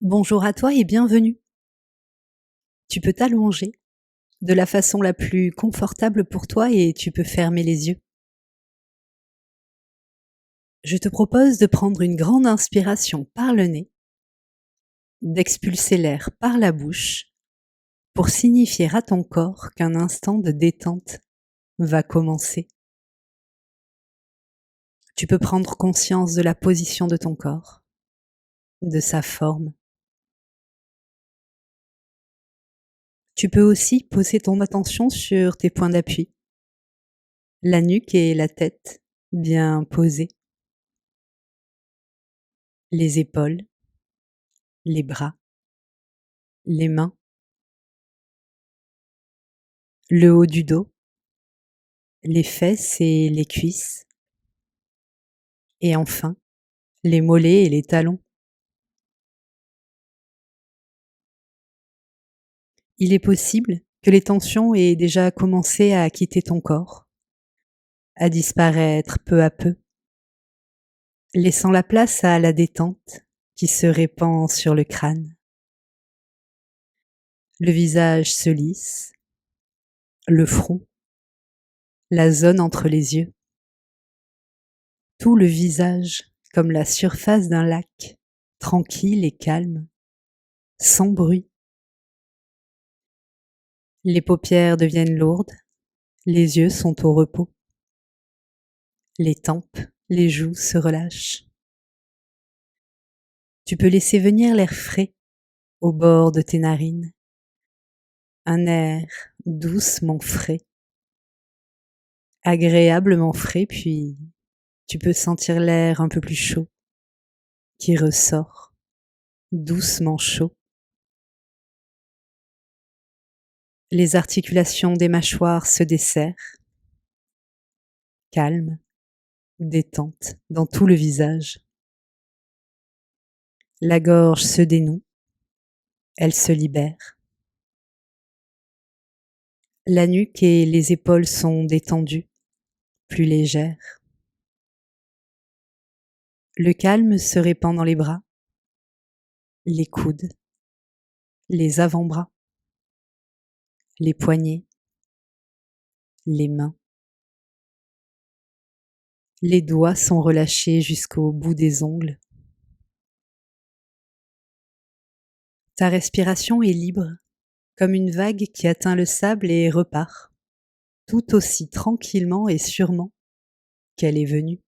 Bonjour à toi et bienvenue. Tu peux t'allonger de la façon la plus confortable pour toi et tu peux fermer les yeux. Je te propose de prendre une grande inspiration par le nez, d'expulser l'air par la bouche pour signifier à ton corps qu'un instant de détente va commencer. Tu peux prendre conscience de la position de ton corps, de sa forme. Tu peux aussi poser ton attention sur tes points d'appui, la nuque et la tête bien posées, les épaules, les bras, les mains, le haut du dos, les fesses et les cuisses, et enfin les mollets et les talons. Il est possible que les tensions aient déjà commencé à quitter ton corps, à disparaître peu à peu, laissant la place à la détente qui se répand sur le crâne. Le visage se lisse, le front, la zone entre les yeux, tout le visage comme la surface d'un lac, tranquille et calme, sans bruit. Les paupières deviennent lourdes, les yeux sont au repos. Les tempes, les joues se relâchent. Tu peux laisser venir l'air frais au bord de tes narines. Un air doucement frais, agréablement frais, puis tu peux sentir l'air un peu plus chaud qui ressort, doucement chaud. Les articulations des mâchoires se desserrent, calme, détente dans tout le visage. La gorge se dénoue, elle se libère. La nuque et les épaules sont détendues, plus légères. Le calme se répand dans les bras, les coudes, les avant-bras, les poignets, les mains. Les doigts sont relâchés jusqu'au bout des ongles. Ta respiration est libre, comme une vague qui atteint le sable et repart, tout aussi tranquillement et sûrement qu'elle est venue.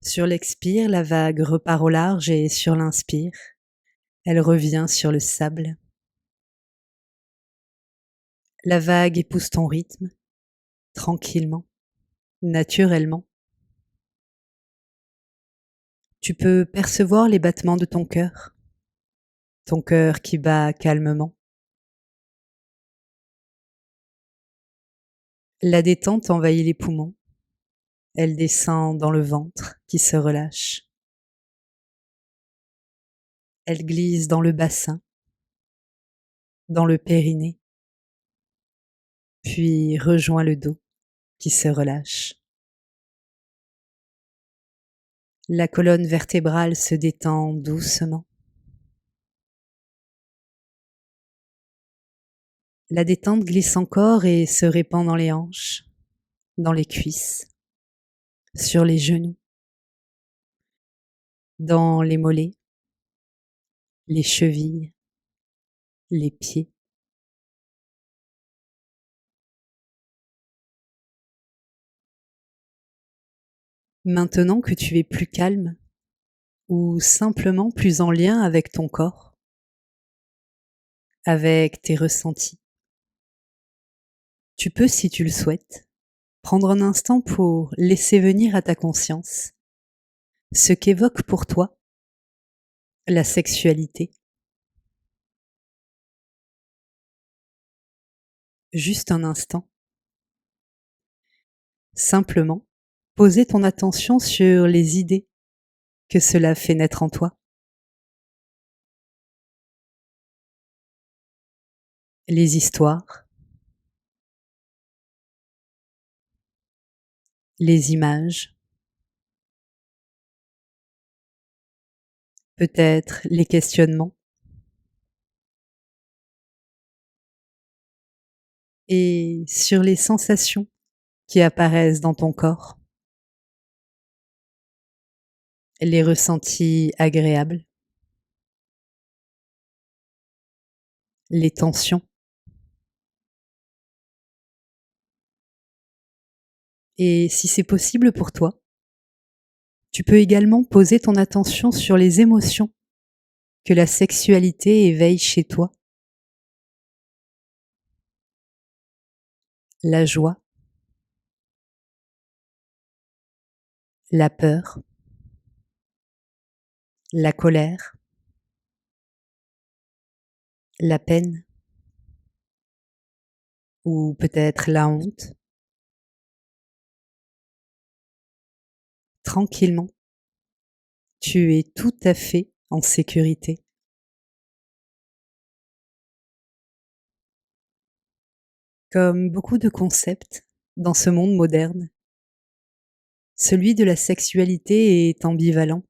Sur l'expire, la vague repart au large et sur l'inspire, elle revient sur le sable. La vague épouse ton rythme, tranquillement, naturellement. Tu peux percevoir les battements de ton cœur qui bat calmement. La détente envahit les poumons, elle descend dans le ventre qui se relâche. Elle glisse dans le bassin, dans le périnée, puis rejoint le dos qui se relâche. La colonne vertébrale se détend doucement. La détente glisse encore et se répand dans les hanches, dans les cuisses, sur les genoux, dans les mollets, les chevilles, les pieds. Maintenant que tu es plus calme ou simplement plus en lien avec ton corps, avec tes ressentis, tu peux, si tu le souhaites, prendre un instant pour laisser venir à ta conscience ce qu'évoque pour toi la sexualité. Juste un instant. Simplement, poser ton attention sur les idées que cela fait naître en toi. Les histoires, les images, peut-être les questionnements et sur les sensations qui apparaissent dans ton corps, les ressentis agréables, les tensions. Et si c'est possible pour toi, tu peux également poser ton attention sur les émotions que la sexualité éveille chez toi. La joie, la peur, la colère, la peine ou peut-être la honte. Tranquillement, tu es tout à fait en sécurité. Comme beaucoup de concepts dans ce monde moderne, celui de la sexualité est ambivalent.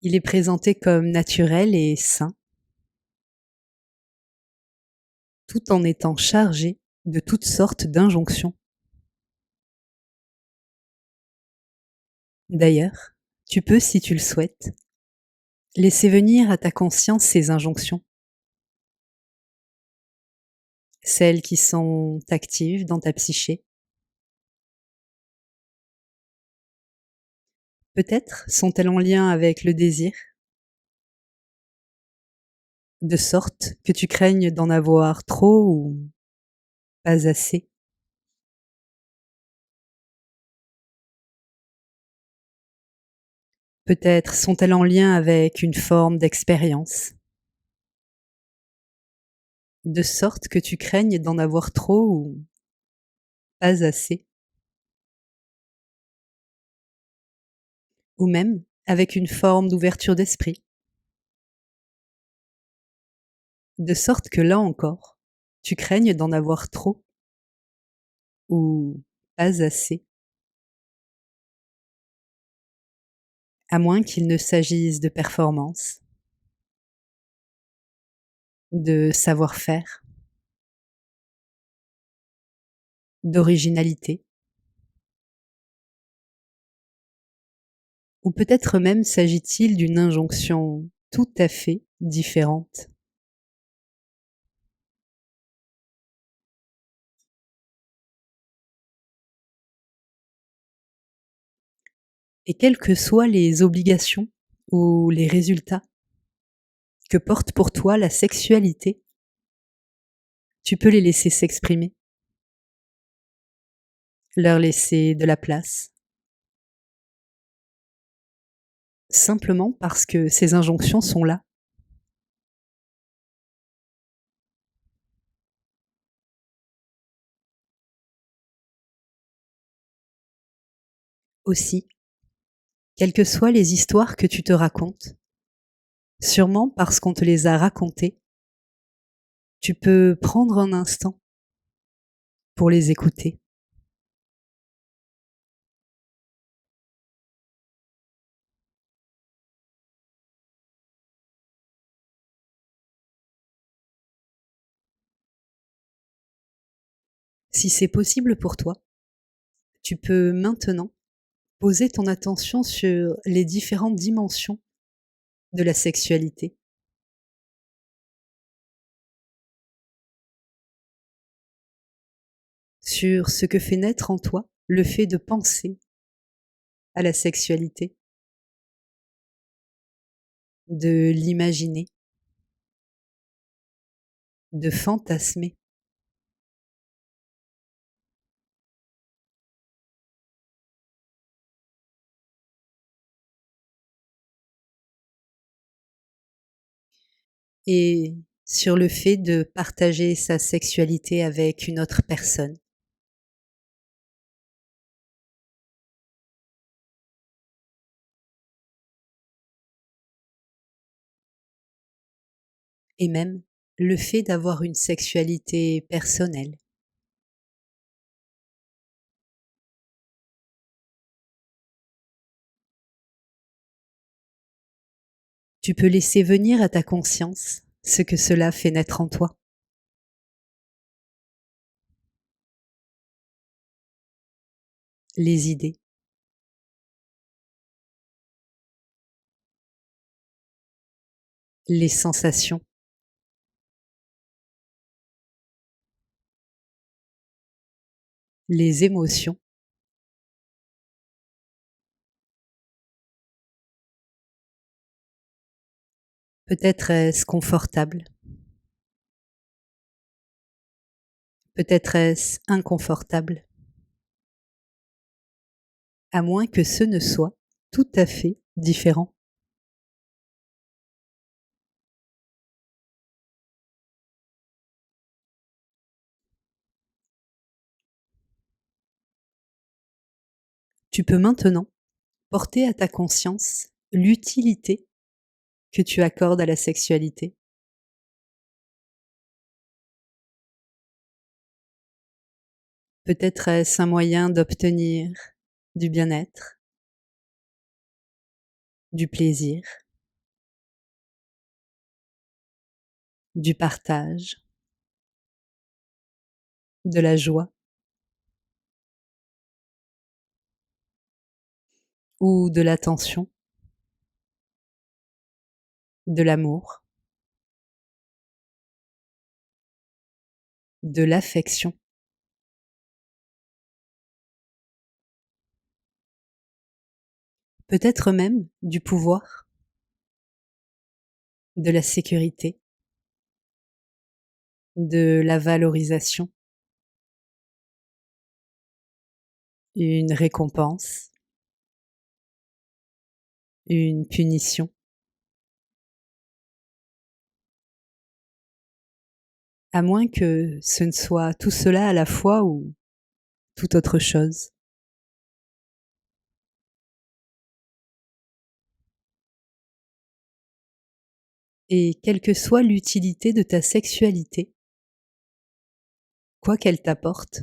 Il est présenté comme naturel et sain, tout en étant chargé de toutes sortes d'injonctions. D'ailleurs, tu peux, si tu le souhaites, laisser venir à ta conscience ces injonctions, celles qui sont actives dans ta psyché. Peut-être sont-elles en lien avec le désir, de sorte que tu craignes d'en avoir trop ou pas assez. Peut-être sont-elles en lien avec une forme d'expérience, de sorte que tu craignes d'en avoir trop ou pas assez, ou même avec une forme d'ouverture d'esprit, de sorte que là encore, tu craignes d'en avoir trop ou pas assez, à moins qu'il ne s'agisse de performance, de savoir-faire, d'originalité, ou peut-être même s'agit-il d'une injonction tout à fait différente. Et quelles que soient les obligations ou les résultats que porte pour toi la sexualité, tu peux les laisser s'exprimer, leur laisser de la place, simplement parce que ces injonctions sont là. Aussi, quelles que soient les histoires que tu te racontes, sûrement parce qu'on te les a racontées, tu peux prendre un instant pour les écouter. Si c'est possible pour toi, tu peux maintenant poser ton attention sur les différentes dimensions de la sexualité, sur ce que fait naître en toi le fait de penser à la sexualité, de l'imaginer, de fantasmer. Et sur le fait de partager sa sexualité avec une autre personne. Et même le fait d'avoir une sexualité personnelle. Tu peux laisser venir à ta conscience ce que cela fait naître en toi. Les idées, les sensations, les émotions. Peut-être est-ce confortable, peut-être est-ce inconfortable, à moins que ce ne soit tout à fait différent. Tu peux maintenant porter à ta conscience l'utilité que tu accordes à la sexualité. Peut-être est-ce un moyen d'obtenir du bien-être, du plaisir, du partage, de la joie ou de l'attention, de l'amour, de l'affection. Peut-être même du pouvoir, de la sécurité, de la valorisation, une récompense, une punition, à moins que ce ne soit tout cela à la fois ou toute autre chose. Et quelle que soit l'utilité de ta sexualité, quoi qu'elle t'apporte,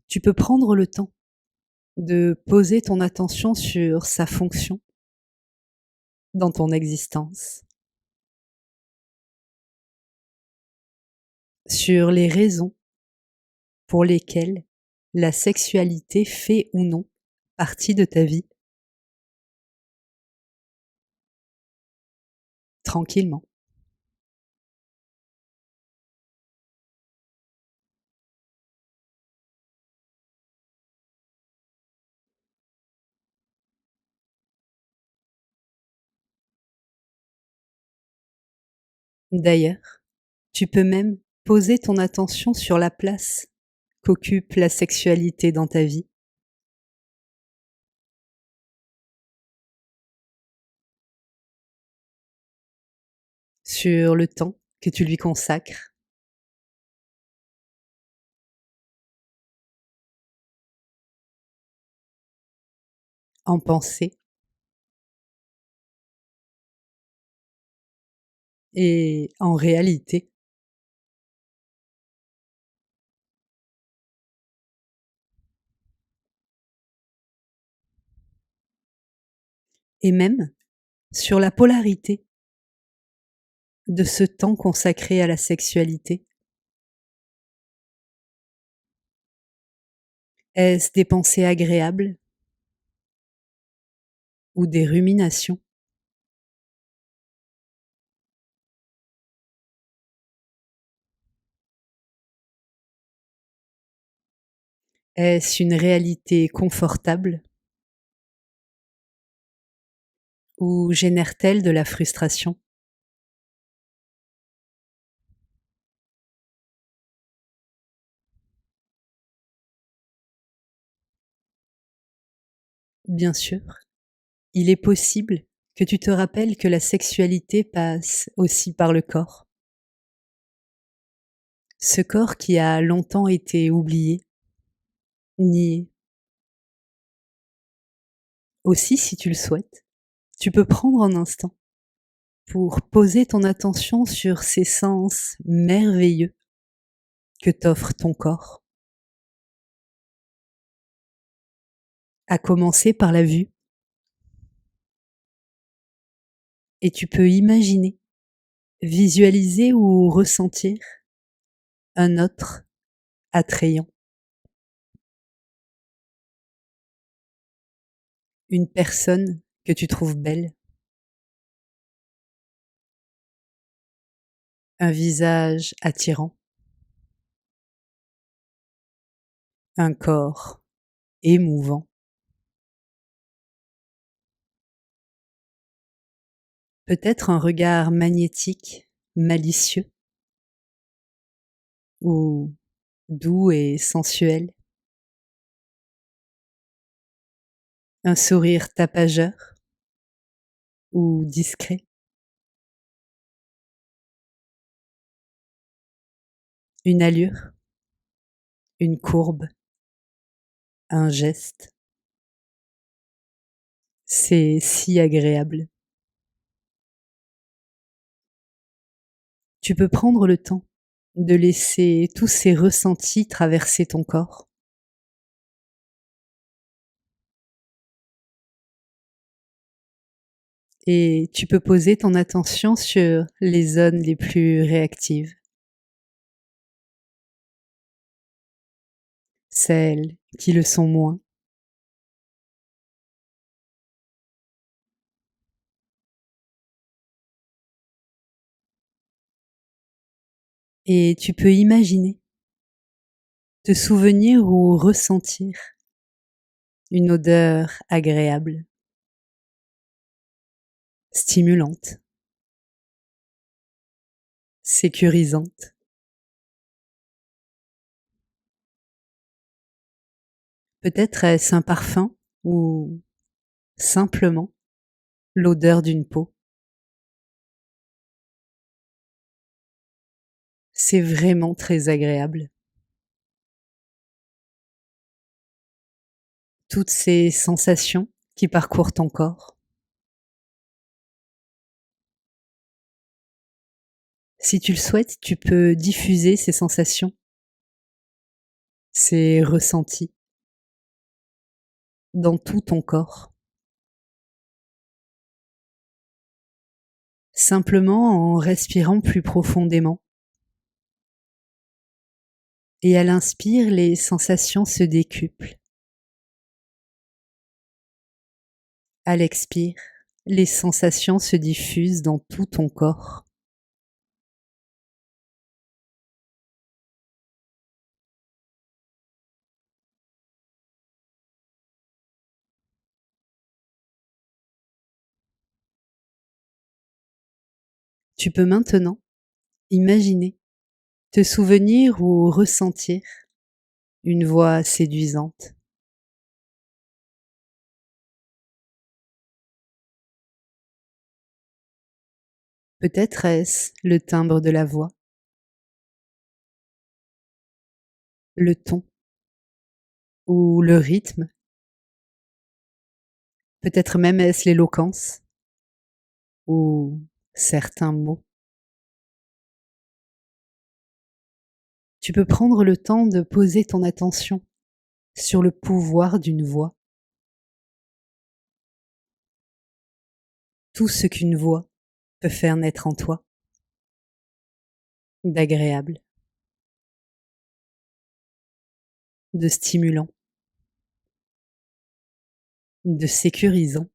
tu peux prendre le temps de poser ton attention sur sa fonction dans ton existence, sur les raisons pour lesquelles la sexualité fait ou non partie de ta vie, tranquillement. D'ailleurs, tu peux même poser ton attention sur la place qu'occupe la sexualité dans ta vie, sur le temps que tu lui consacres, en pensée et en réalité. Et même sur la polarité de ce temps consacré à la sexualité. Est-ce des pensées agréables ou des ruminations? Est-ce une réalité confortable ou génère-t-elle de la frustration? Bien sûr, il est possible que tu te rappelles que la sexualité passe aussi par le corps. Ce corps qui a longtemps été oublié, nié. Aussi, si tu le souhaites, tu peux prendre un instant pour poser ton attention sur ces sens merveilleux que t'offre ton corps, à commencer par la vue. et tu peux imaginer, visualiser ou ressentir un autre attrayant, une personne que tu trouves belle, un visage attirant, un corps émouvant, peut-être un regard magnétique, malicieux ou doux et sensuel, un sourire tapageur ou discret, une allure, une courbe, un geste. C'est si agréable. Tu peux prendre le temps de laisser tous ces ressentis traverser ton corps et tu peux poser ton attention sur les zones les plus réactives, celles qui le sont moins, et tu peux imaginer, te souvenir ou ressentir une odeur agréable, stimulante, sécurisante. Peut-être est-ce un parfum ou simplement l'odeur d'une peau. C'est vraiment très agréable. Toutes ces sensations qui parcourent ton corps. Si tu le souhaites, tu peux diffuser ces sensations, ces ressentis dans tout ton corps, simplement en respirant plus profondément. Et à l'inspire, les sensations se décuplent. À l'expire, les sensations se diffusent dans tout ton corps. Tu peux maintenant imaginer, te souvenir ou ressentir une voix séduisante. Peut-être est-ce le timbre de la voix, le ton ou le rythme, peut-être même est-ce l'éloquence ou certains mots. Tu peux prendre le temps de poser ton attention sur le pouvoir d'une voix, tout ce qu'une voix peut faire naître en toi, d'agréable, de stimulant, de sécurisant.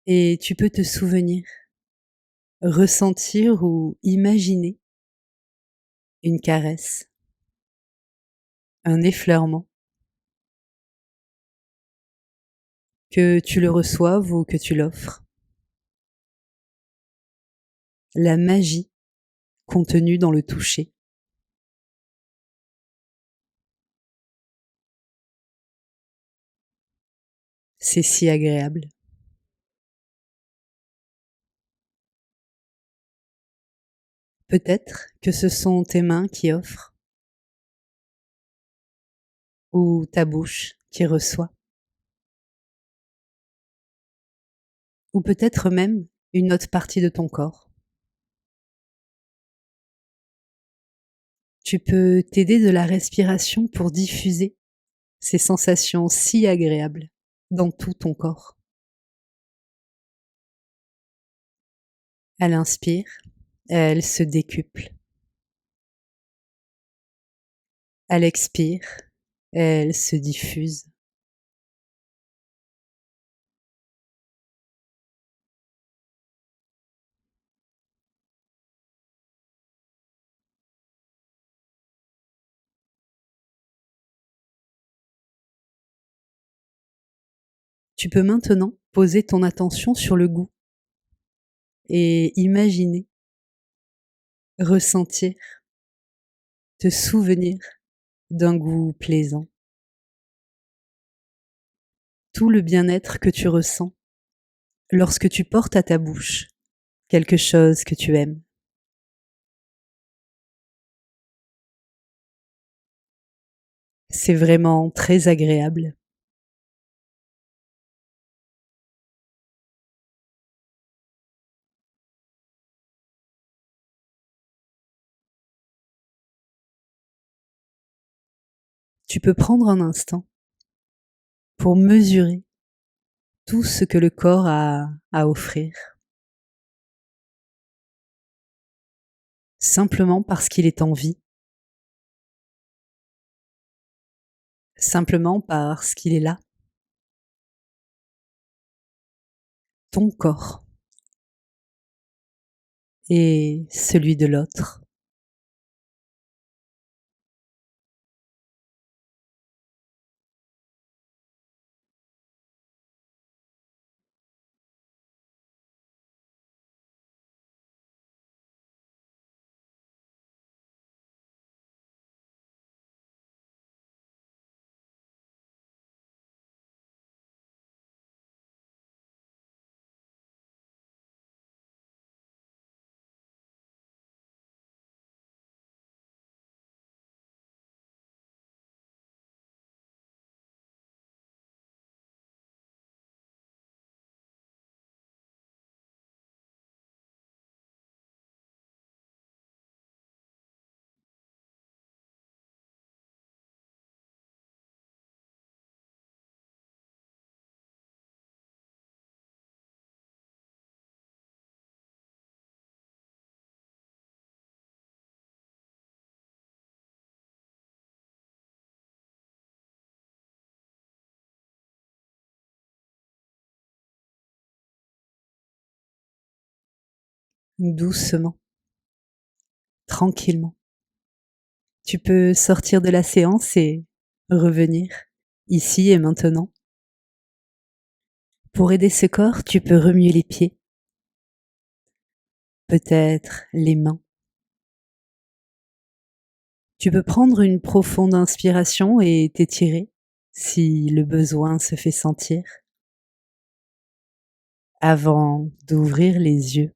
Et tu peux te souvenir, ressentir ou imaginer une caresse, un effleurement, que tu le reçoives ou que tu l'offres. La magie contenue dans le toucher. C'est si agréable. Peut-être que ce sont tes mains qui offrent ou ta bouche qui reçoit, ou peut-être même une autre partie de ton corps. Tu peux t'aider de la respiration pour diffuser ces sensations si agréables dans tout ton corps. À l'inspire, elle se décuple. À l'expire, elle se diffuse. Tu peux maintenant poser ton attention sur le goût et imaginer, ressentir, te souvenir d'un goût plaisant. Tout le bien-être que tu ressens lorsque tu portes à ta bouche quelque chose que tu aimes. C'est vraiment très agréable. Tu peux prendre un instant pour mesurer tout ce que le corps a à offrir, simplement parce qu'il est en vie, simplement parce qu'il est là, ton corps et celui de l'autre. Doucement, tranquillement. Tu peux sortir de la séance et revenir, ici et maintenant. Pour aider ce corps, tu peux remuer les pieds, peut-être les mains. Tu peux prendre une profonde inspiration et t'étirer, si le besoin se fait sentir, avant d'ouvrir les yeux.